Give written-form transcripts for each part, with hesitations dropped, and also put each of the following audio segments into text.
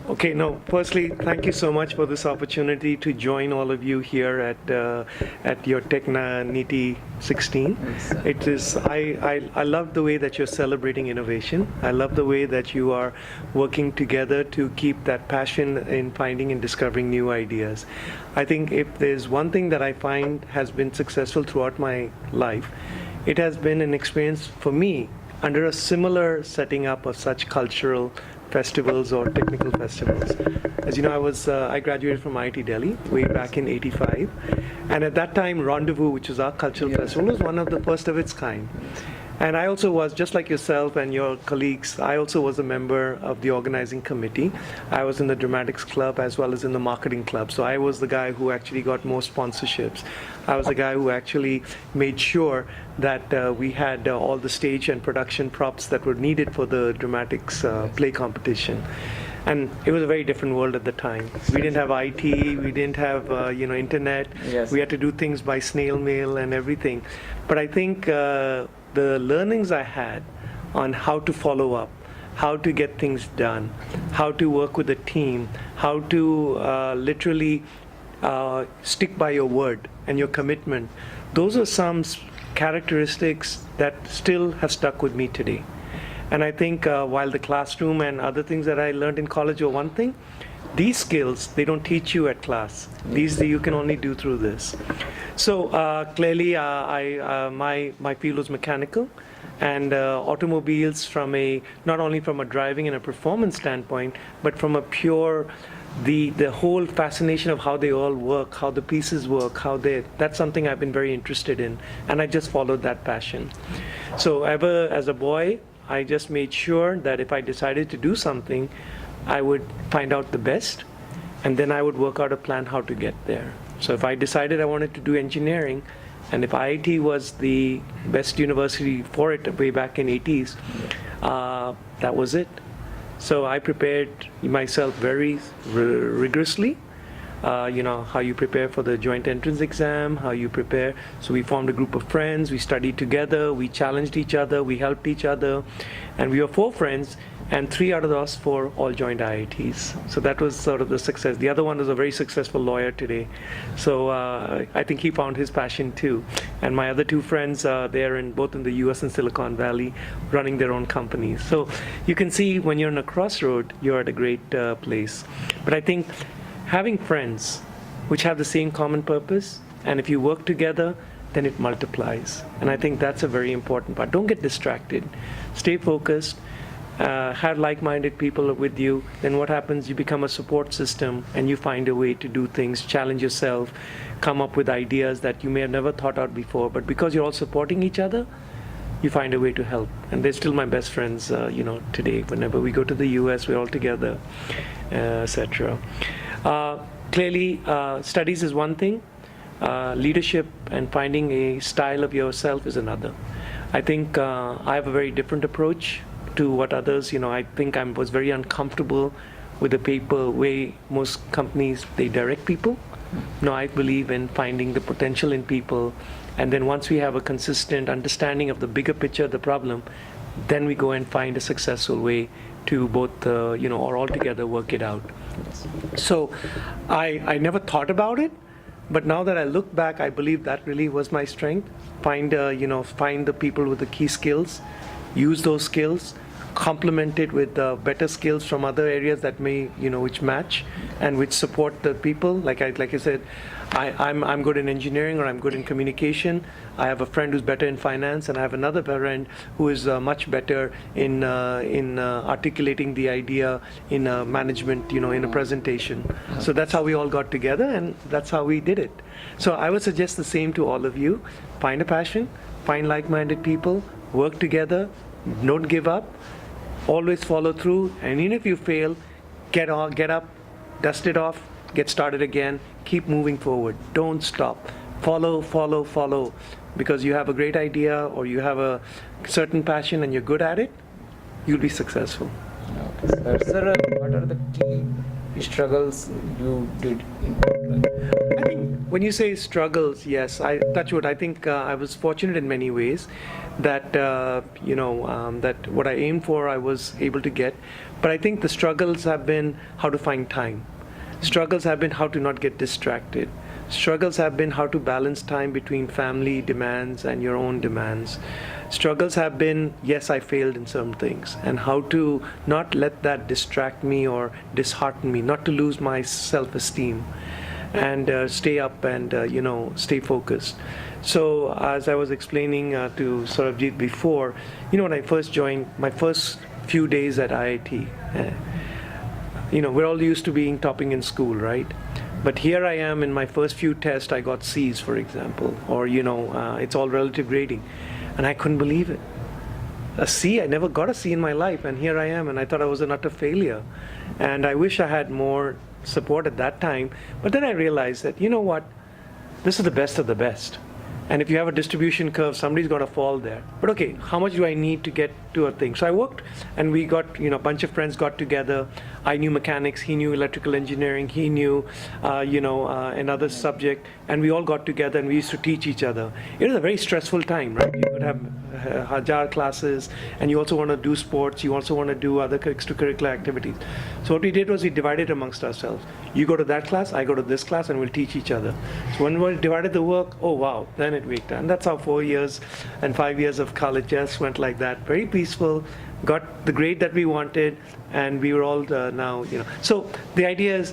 Okay, no, firstly, thank you so much for this opportunity to join all of you here at your TechNITi'16. It is, I love the way that you're celebrating innovation. I love the way that you are working together to keep that passion in finding and discovering new ideas. I think if there's one thing that I find has been successful throughout my life, it has been an experience for me under a similar setting up of such cultural festivals or technical festivals. As you know, I graduated from IIT Delhi way back in '85, and at that time, Rendezvous, which was our cultural festival, was one of the first of its kind. And I also was, just like yourself and your colleagues, I also was a member of the organizing committee. I was in the dramatics club as well as in the marketing club. So I was the guy who actually got more sponsorships. I was the guy who actually made sure that we had all the stage and production props that were needed for the dramatics play competition. And it was a very different world at the time. We didn't have IT, we didn't have internet. Yes. We had to do things by snail mail and everything. But I think the learnings I had on how to follow up, how to get things done, how to work with a team, how to literally stick by your word and your commitment, those are some characteristics that still have stuck with me today. And I think while the classroom and other things that I learned in college were one thing, these skills, they don't teach you at class. These you can only do through this. So clearly, my field was mechanical, and automobiles from not only from a driving and a performance standpoint, but from a pure, the whole fascination of how they all work, how the pieces work, that's something I've been very interested in, and I just followed that passion. So ever as a boy, I just made sure that if I decided to do something, I would find out the best, and then I would work out a plan how to get there. So if I decided I wanted to do engineering, and if IIT was the best university for it way back in '80s, that was it. So I prepared myself very rigorously. How you prepare for the joint entrance exam, how you prepare. So we formed a group of friends, we studied together, we challenged each other, we helped each other, and we were 4 friends, and 3 out of us 4 all joined IITs. So that was sort of the success. The other one is a very successful lawyer today. So I think he found his passion too. And my other 2 friends, they're both in the US and Silicon Valley, running their own companies. So you can see when you're in a crossroad, you're at a great place. But I think having friends which have the same common purpose, and if you work together, then it multiplies. And I think that's a very important part. Don't get distracted. Stay focused. Have like-minded people with you. Then what happens? You become a support system, and you find a way to do things, challenge yourself, come up with ideas that you may have never thought out before. But because you're all supporting each other, you find a way to help. And they're still my best friends, today. Whenever we go to the US, we're all together, etc. Clearly, studies is one thing. Leadership and finding a style of yourself is another. I think I have a very different approach to what others, I think I was very uncomfortable with the way most companies, they direct people. No, I believe in finding the potential in people, and then once we have a consistent understanding of the bigger picture of the problem, then we go and find a successful way to both, or all together work it out. So I never thought about it, but now that I look back, I believe that really was my strength. Find the people with the key skills, use those skills, complement it with better skills from other areas that may, which match and which support the people. Like I said, I'm good in engineering, or I'm good in communication. I have a friend who's better in finance, and I have another friend who is much better in articulating the idea in management, in a presentation. So that's how we all got together, and that's how we did it. So I would suggest the same to all of you. Find a passion, find like-minded people, work together, don't give up, always follow through, and even if you fail, get up, dust it off, get started again, keep moving forward. Don't stop. Follow. Because you have a great idea, or you have a certain passion and you're good at it, you'll be successful. Okay, sir, what are the key struggles you did in life? I think when you say struggles, yes, touch wood. I think I was fortunate in many ways that that what I aimed for, I was able to get. But I think the struggles have been how to find time. Struggles have been how to not get distracted. Struggles have been how to balance time between family demands and your own demands. Struggles have been, yes, I failed in some things, and how to not let that distract me or dishearten me, not to lose my self-esteem, and stay up and stay focused. So as I was explaining to Sarabjit before, when I first joined, my first few days at IIT, we're all used to being topping in school, right? But here I am in my first few tests, I got C's, for example, or it's all relative grading, and I couldn't believe it. A C, I never got a C in my life, and here I am, and I thought I was an utter failure. And I wish I had more support at that time, but then I realized that, this is the best of the best. And if you have a distribution curve, somebody's going to fall there. But okay, how much do I need to get to a thing? So I worked, and we got, a bunch of friends got together. I knew mechanics, he knew electrical engineering, he knew, another subject, and we all got together and we used to teach each other. It was a very stressful time, right? You would have Hajar classes, and you also want to do sports, you also want to do other extracurricular activities. So what we did was we divided amongst ourselves. You go to that class, I go to this class, and we'll teach each other. So when we divided the work, oh wow, then it worked. And that's how 4 years and 5 years of college just went like that. Very peaceful, got the grade that we wanted, and we were all now. So the idea is,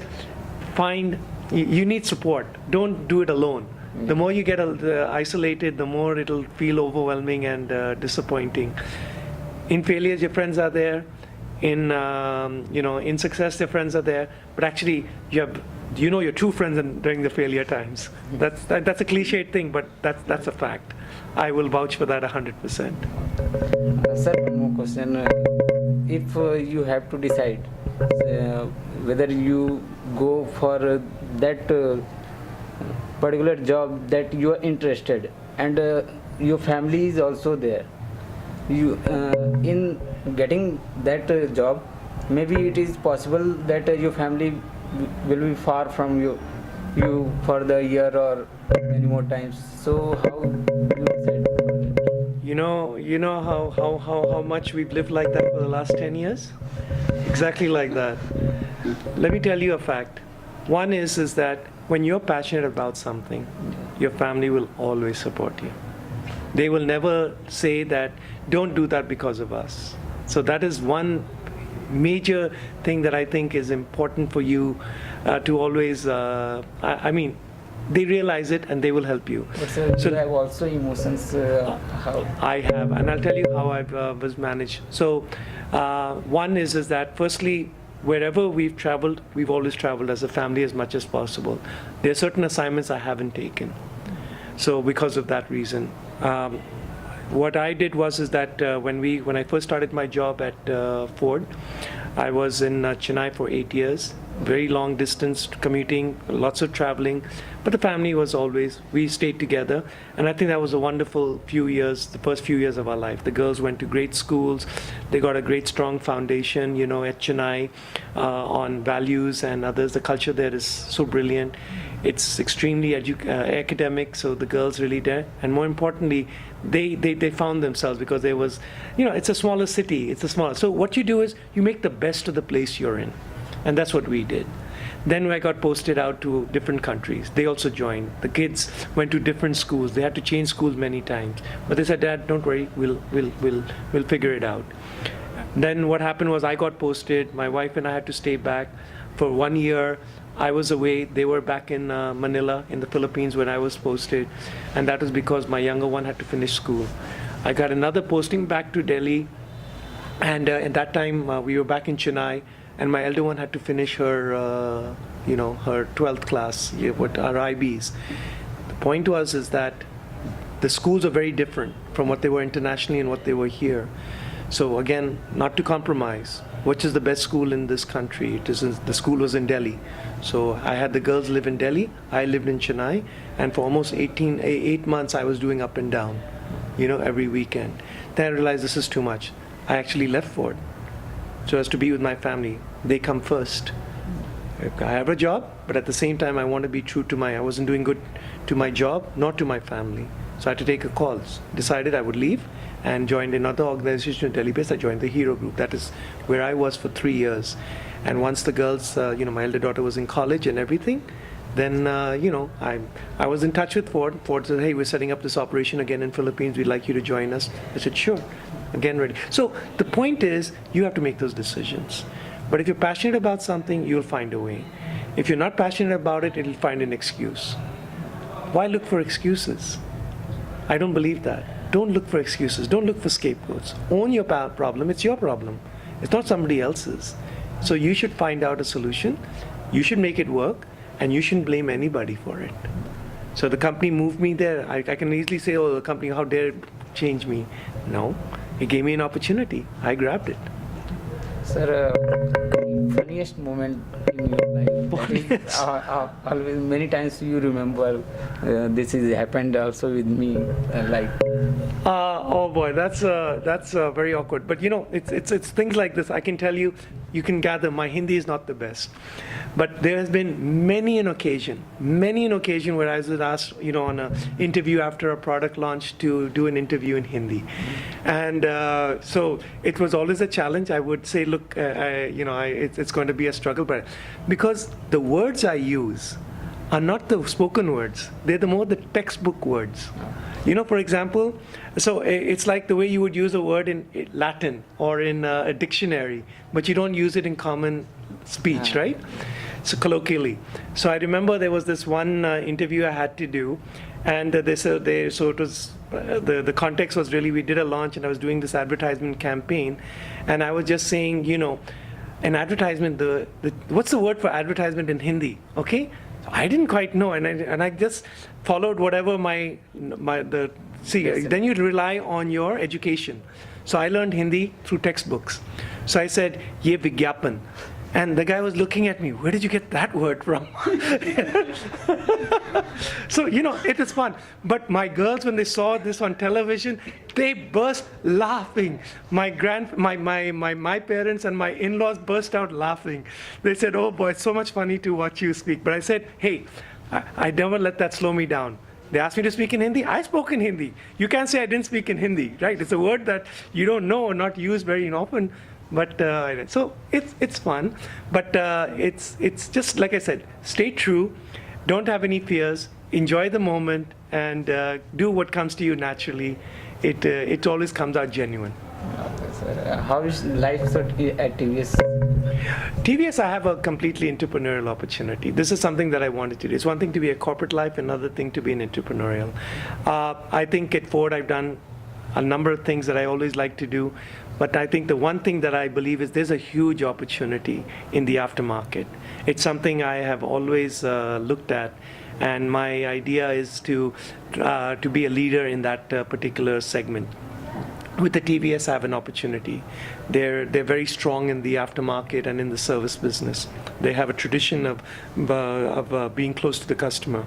you need support. Don't do it alone. The more you get isolated, the more it'll feel overwhelming and disappointing. In failures, your friends are there. In success, your friends are there. But actually, your true friends during the failure times. That's a cliched thing, but that's a fact. I will vouch for that 100%. Sir, one more question. If you have to decide whether you go for that particular job that you are interested, and your family is also there, you in getting that job, maybe it is possible that your family will be far from you for the year or many more times. So how you decide? You know how much we've lived like that for the last 10 years? Exactly like that. Let me tell you a fact. One is that when you're passionate about something, your family will always support you. They will never say that, don't do that because of us. So that is one major thing that I think is important for you to always, they realize it and they will help you. But sir, so you have also emotions. How? I have, and I'll tell you how I was managed. So one is that firstly, wherever we've traveled, we've always traveled as a family as much as possible. There are certain assignments I haven't taken. So because of that reason, what I did was that when I first started my job at Ford, I was in Chennai for 8 years. Very long distance commuting, lots of traveling, but the family was always, we stayed together, and I think that was a wonderful few years, the first few years of our life. The girls went to great schools, they got a great strong foundation, at Chennai, on values and others. The culture there is so brilliant. It's extremely academic, so the girls really did, and more importantly, they found themselves because there was, it's a smaller city, so what you do is you make the best of the place you're in. And that's what we did. Then I got posted out to different countries. They also joined. The kids went to different schools. They had to change schools many times. But they said, Dad, don't worry, we'll figure it out. Then what happened was I got posted. My wife and I had to stay back for 1 year. I was away. They were back in Manila in the Philippines when I was posted. And that was because my younger one had to finish school. I got another posting back to Delhi. And at that time, we were back in Chennai. And my elder one had to finish her, her 12th class with our IBs. The point was is that the schools are very different from what they were internationally and what they were here. So again, not to compromise. Which is the best school in this country? The school was in Delhi. So I had the girls live in Delhi. I lived in Chennai. And for almost 8 months, I was doing up and down, every weekend. Then I realized this is too much. I actually left Ford. So as to be with my family. They come first. I have a job, but at the same time, I want to be true to I wasn't doing good to my job, nor to my family. So I had to take a call. Decided I would leave and joined another organization in Delhi based. I joined the Hero Group. That is where I was for 3 years. And once the girls, my elder daughter was in college and everything, then, I was in touch with Ford. Ford said, hey, we're setting up this operation again in Philippines. We'd like you to join us. I said, sure. Again, ready. So the point is, you have to make those decisions. But if you're passionate about something, you'll find a way. If you're not passionate about it, it'll find an excuse. Why look for excuses? I don't believe that. Don't look for excuses. Don't look for scapegoats. Own your problem. It's your problem. It's not somebody else's. So you should find out a solution. You should make it work. And you shouldn't blame anybody for it. So the company moved me there. I can easily say, oh, the company, how dare it change me? No, it gave me an opportunity. I grabbed it. Sir, funniest moment in your life? That is, always, many times you remember this is happened also with me. Oh boy, that's very awkward. But it's things like this. I can tell you, you can gather my Hindi is not the best. But there has been many an occasion where I was asked, on an interview after a product launch to do an interview in Hindi. And so it was always a challenge. I would say, look, it's going to be a struggle, but because the words I use are not the spoken words, they're more the textbook words. For example, so it's like the way you would use a word in Latin or in a dictionary, but you don't use it in common speech, right? So colloquially. So I remember there was this one interview I had to do, and so it was the context was really, we did a launch and I was doing this advertisement campaign, and I was just saying, an advertisement, what's the word for advertisement in Hindi? Okay, so I didn't quite know, and I just followed whatever then you rely on your education. So I learned Hindi through textbooks. So I said, ye vigyapan. And the guy was looking at me, where did you get that word from? So, it is fun. But my girls, when they saw this on television, they burst laughing. My parents and my in-laws burst out laughing. They said, oh boy, it's so much funny to watch you speak. But I said, hey, I never let that slow me down. They asked me to speak in Hindi. I spoke in Hindi. You can't say I didn't speak in Hindi, right? It's a word that you don't know or not use very often. But so it's fun, but it's just like I said, stay true, don't have any fears, enjoy the moment, and do what comes to you naturally. It always comes out genuine. Okay, sir. How is life at TVS? TVS, I have a completely entrepreneurial opportunity. This is something that I wanted to do. It's one thing to be a corporate life, another thing to be an entrepreneurial. I think at Ford I've done a number of things that I always like to do. But I think the one thing that I believe is there's a huge opportunity in the aftermarket. It's something I have always looked at, and my idea is to be a leader in that particular segment. With the TVS, I have an opportunity. They're very strong in the aftermarket and in the service business. They have a tradition of being close to the customer.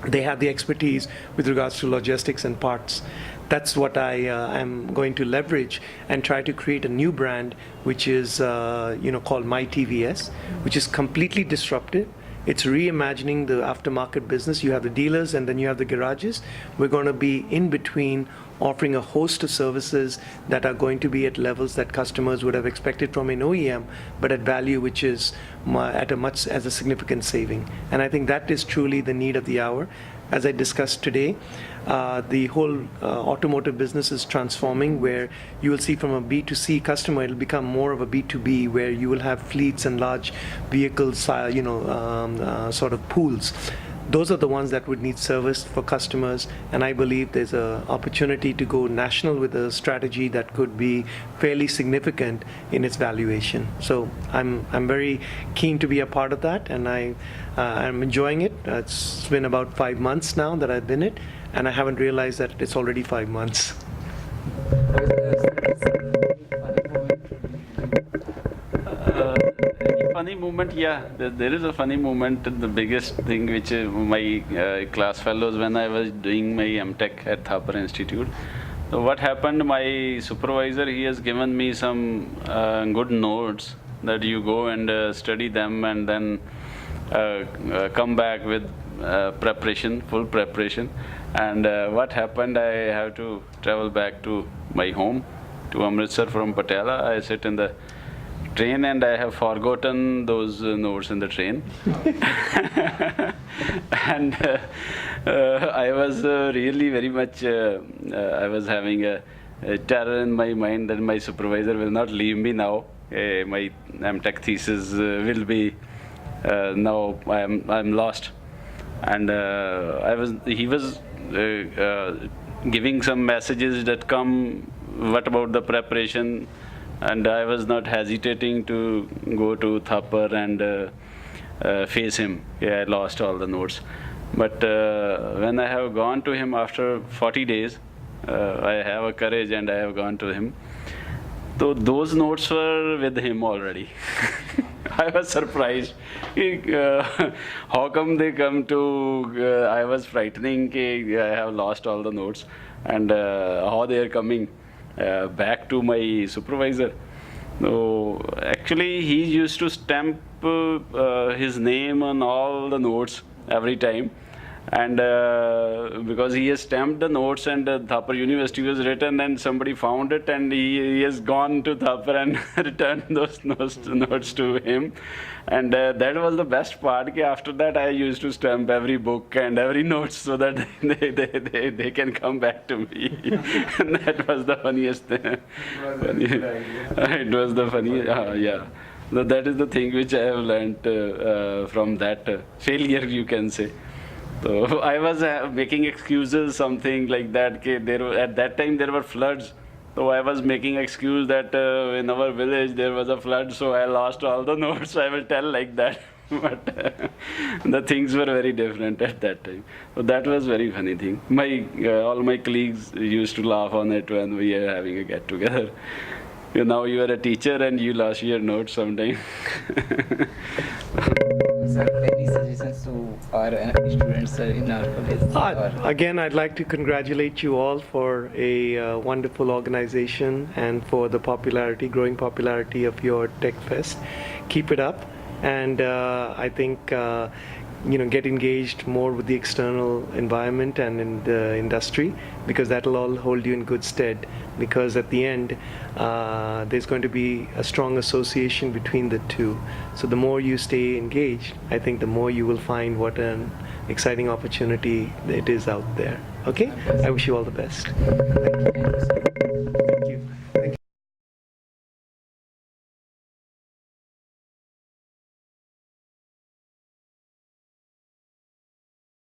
They have the expertise with regards to logistics and parts. That's what I am going to leverage and try to create a new brand, which is called My TVS, which is completely disruptive. It's reimagining the aftermarket business. You have the dealers and then you have the garages. We're going to be in between, offering a host of services that are going to be at levels that customers would have expected from an OEM, but at value which is at a significant saving. And I think that is truly the need of the hour. As I discussed today, the whole automotive business is transforming, where you will see from a B2C customer, it'll become more of a B2B, where you will have fleets and large vehicles, sort of pools. Those are the ones that would need service for customers, and I believe there's an opportunity to go national with a strategy that could be fairly significant in its valuation. So I'm very keen to be a part of that, and I'm enjoying it. It's been about 5 months now that I've been it, and I haven't realized that it's already 5 months. Funny moment, yeah. There is a funny moment. The biggest thing which my class fellows, when I was doing my MTech at Thapar Institute. So what happened? My supervisor, he has given me some good notes that you go and study them, and then come back with preparation, full preparation. And what happened, I have to travel back to my home, to Amritsar from Patiala. I sit in the train and I have forgotten those notes in the train. And I was really very much, I was having a terror in my mind that my supervisor will not leave me now. My MTech thesis will be, now I'm lost. And he was giving some messages that come, what about the preparation? And I was not hesitating to go to Thapar and face him. I lost all the notes. But when I have gone to him after 40 days, I have a courage and I have gone to him. So those notes were with him already. I was surprised. How come they come to, I was frightening, I have lost all the notes, and how they are coming back to my supervisor. So actually he used to stamp his name on all the notes every time. And because he has stamped the notes and Thapar University was written and somebody found it and he has gone to Thapar and returned those notes to him. And that was the best part. After that I used to stamp every book and every note so that they can come back to me. And that was the funniest thing. It was the funniest, yeah. So that is the thing which I have learned from that failure, you can say. So I was making excuses, something like that. At that time there were floods. So I was making excuse that in our village there was a flood, so I lost all the notes. I will tell like that. But the things were very different at that time. So that was very funny thing. All my colleagues used to laugh on it when we are having a get together. Now you are a teacher and you lost your notes sometime. Sir, any suggestions to our students in our college? Again, I'd like to congratulate you all for a wonderful organization and for the growing popularity of your Tech Fest. Keep it up, and I think get engaged more with the external environment and in the industry, because that will all hold you in good stead, because at the end there's going to be a strong association between the two. So the more you stay engaged, I think the more you will find what an exciting opportunity it is out there. Okay? I wish you all the best. Thank you.